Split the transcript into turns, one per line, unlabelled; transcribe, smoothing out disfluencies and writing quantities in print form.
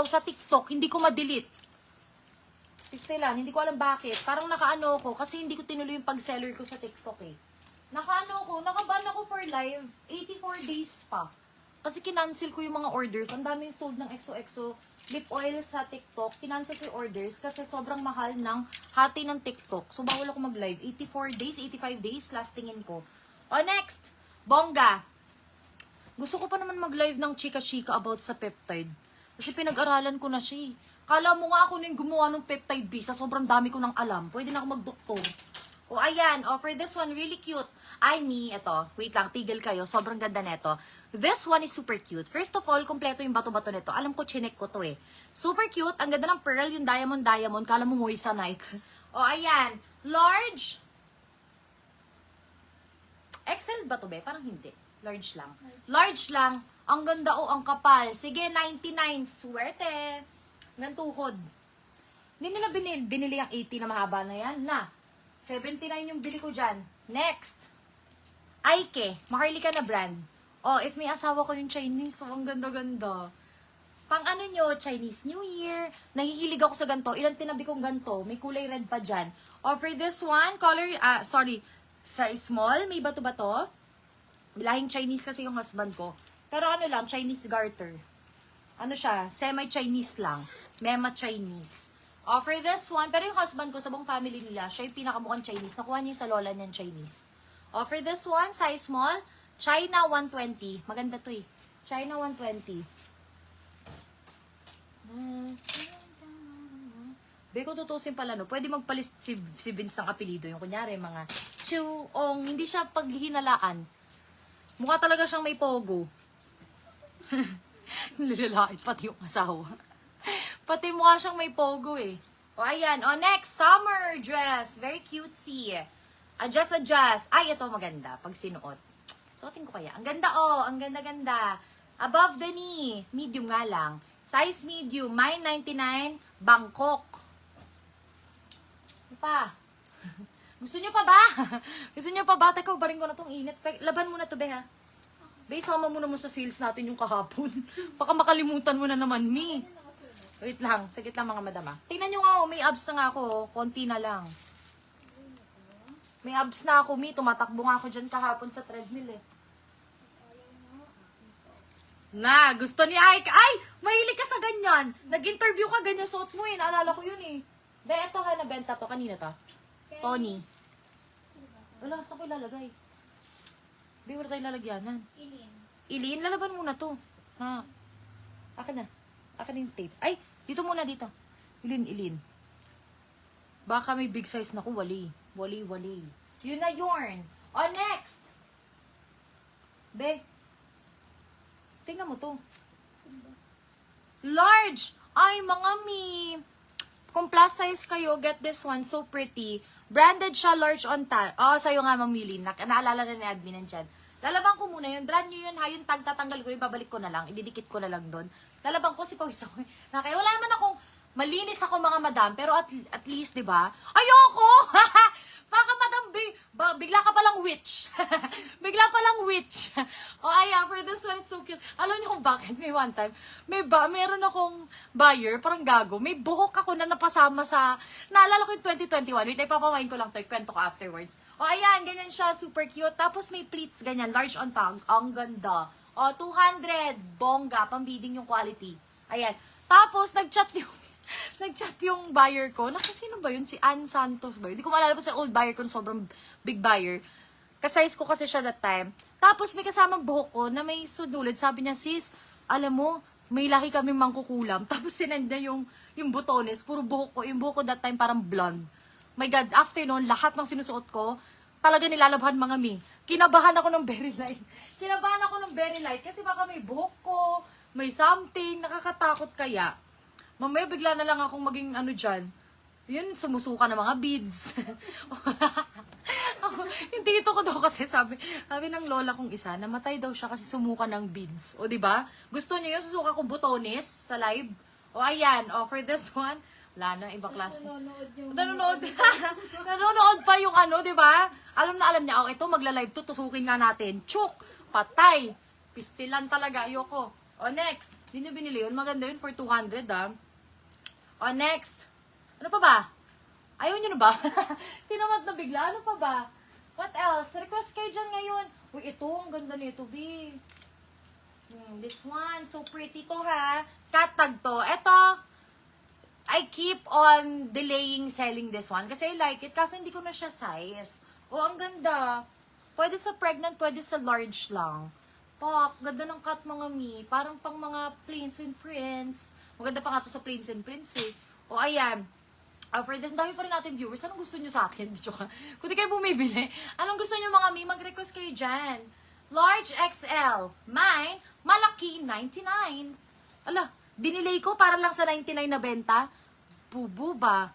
daw sa TikTok, hindi ko ma-delete. Pistilan, hindi ko alam bakit. Parang nakaano ko kasi hindi ko tinuloy yung pag-seller ko sa TikTok eh. Nakaban ako for live, 84 days pa. Kasi kinancel ko yung mga orders. Ang daming sold ng XOXO lip oil sa TikTok. Kinancel ko yung orders kasi sobrang mahal ng hati ng TikTok. So, bawal ako mag-live. 84 days, 85 days, last tingin ko. O, next! Bongga! Gusto ko pa naman mag-live ng chika-chika about sa peptide. Kasi pinag-aralan ko na siya eh. Kala mo nga ako na yung gumawa ng peptide B sa sobrang dami ko ng alam. Pwede na ako mag-doktor. O, ayan. O, for this one, really cute. Eto. Wait lang, tigil kayo. Sobrang ganda neto. This one is super cute. First of all, kompleto yung bato-bato nito. Alam ko, chinek ko to eh. Super cute. Ang ganda ng pearl, yung diamond. Kala mo moissanite. O, ayan. Large. XL ba to, be? Parang hindi. Large lang. Large lang. Ang ganda o, ang kapal. Sige, 99. Swerte. Ng tuhod. Hindi nila binili ang 80 na mahaba na yan. 79 yung bili ko dyan. Next. Aike. Maharlika na brand. Oh, if may asawa ko yung Chinese, so ang ganda-ganda. Pang ano nyo, Chinese New Year. Nahihilig ako sa ganito. Ilang tinabi kong ganito. May kulay red pa dyan. Oh, for this one, sa small, may bato-bato. Lahing Chinese kasi yung husband ko. Pero ano lang, Chinese garter. Ano siya, semi-Chinese lang. Mema Chinese. Oh, for this one, pero yung husband ko, sa buong family nila, siya yung pinakamukhang Chinese. Nakuha niya yung sa lola niyan Chinese. Oh, for this one, size small, China 120. Maganda to eh. China 120. Be ko tutusin pala, no? Pwede magpalis si Vince ng apelido. Yung kunyari, mga Chuong. Hindi siya paghihinalaan. Mukha talaga siyang may pogo. Nilalait pati yung asawa. Pati mukha siyang may pogo eh. O ayan. O next, summer dress. Very cutesy. Adjust. Ay, ito maganda. Pag sinuot. Suotin ko kaya. Ang ganda oh. Ang ganda-ganda. Above the knee. Medium nga lang. Size medium. Mine 99. Bangkok. Ano pa? Gusto nyo pa ba? Gusto nyo pa ba? Teka, baring ko na tong init. Laban mo na to, be ha. Be, sama mo naman sa sales natin yung kahapon. Baka makalimutan mo na naman, me. Wait lang. Sagit lang mga madama. Tingnan nyo nga, oh. May abs na nga ako. Oh. Konti na lang. May abs na ako, me. Tumatakbo nga ako dyan kahapon sa treadmill, eh. Na, gusto ni Ike. Ay, mahilig ka sa ganyan. Nag-interview ka, ganyan suot mo, eh. Naalala ko yun, eh. Be, eto ha, nabenta to. Kanina to? Tony. Wala, saan ko ilalagay? Be, wala tayong lalagyanan. Ilin, lalaban muna to. Ha? Akin na. Akin na yung tape. Ay, dito muna, dito. Ilin. Baka may big size na ko, wali. Yun na yarn. O, next. Be. Tingnan mo to. Large. Ay, mga mi. Kung plus size kayo, get this one. So pretty. Branded siya, large on tag. Oh, sa'yo nga, mamili. Naalala na ni admin nandyan. Lalabang ko muna yun. Brand new yun, ha? Yung tag, tatanggal ko yun. Babalik ko na lang. Ididikit ko na lang doon. Lalabang ko si Pawis ako. Kaya wala naman akong malinis ako, mga madam. Pero at least, di ba? Ayoko! Baka madam, bigla ka palang witch. Bigla palang witch. Oh, for this one, it's so cute. Alam niyo kung bakit? May one time, meron akong buyer, parang gago. May buhok ako na napasama sa, naalala ko yung 2021. Wait, ipapamain ko lang to. Kwento ko afterwards. Oh, ayan, ganyan siya. Super cute. Tapos may pleats, ganyan. Large on tag. Ang ganda. Oh, 200. Bongga. Pambiding yung quality. Ayan. Tapos, nag-chat yung buyer ko. Sino ba yun? Si Ann Santos ba yun? Hindi ko maalala po sa old buyer ko na sobrang big buyer. Kasize ko kasi siya that time. Tapos may kasamang buhok ko na may sunulit. Sabi niya, sis, alam mo, may lahi kami mangkukulam. Tapos sinend niya yung butones. Puro buhok ko. Yung buhok ko that time parang blonde. My God, after noon, lahat ng sinusuot ko, talaga nilalabhan mga mi. Kinabahan ako ng very light. Kasi baka may buhok ko, may something, nakakatakot kaya. Mamaya bigla na lang akong maging ano dyan. Yun, sumusuka ng mga beads. Yung tito ko daw kasi sabi ng lola kong isa, namatay daw siya kasi sumuka ng beads. O, diba? Gusto niyo yung susuka kong butones sa live? O, ayan. O, for this one, wala na, ibang klase. Nanonood pa yung ano, diba? Alam niya, ito, magla-live to, tusukin nga natin. Chuk! Patay! Pistilan talaga, ayoko. O, next. Hindi nyo binili yun. Maganda yun for 200, ah. O, next. Ano pa ba? Ayaw nyo na ba? Tinamad na bigla. Ano pa ba? What else? Request kayo dyan ngayon. Uy, ito. Ang ganda nito, B. This one. So pretty to, ha. Catag to. Ito. I keep on delaying selling this one kasi I like it. Kaso hindi ko na siya size. Oh, ang ganda. Pwede sa pregnant, pwede sa large lang. Pak, ganda ng cut mga mi. Parang pang mga plains and prints. Maganda pa nga to sa plains and prints eh. O, ayan. For this, dami pa rin natin viewers. Anong gusto nyo sa akin? Kung di kayo bumibili, anong gusto nyo mga mi? Mag-request kayo dyan. Large XL. Mine, malaki, 99. Ala, dinilay ko para lang sa 99 na benta. Bubu ba?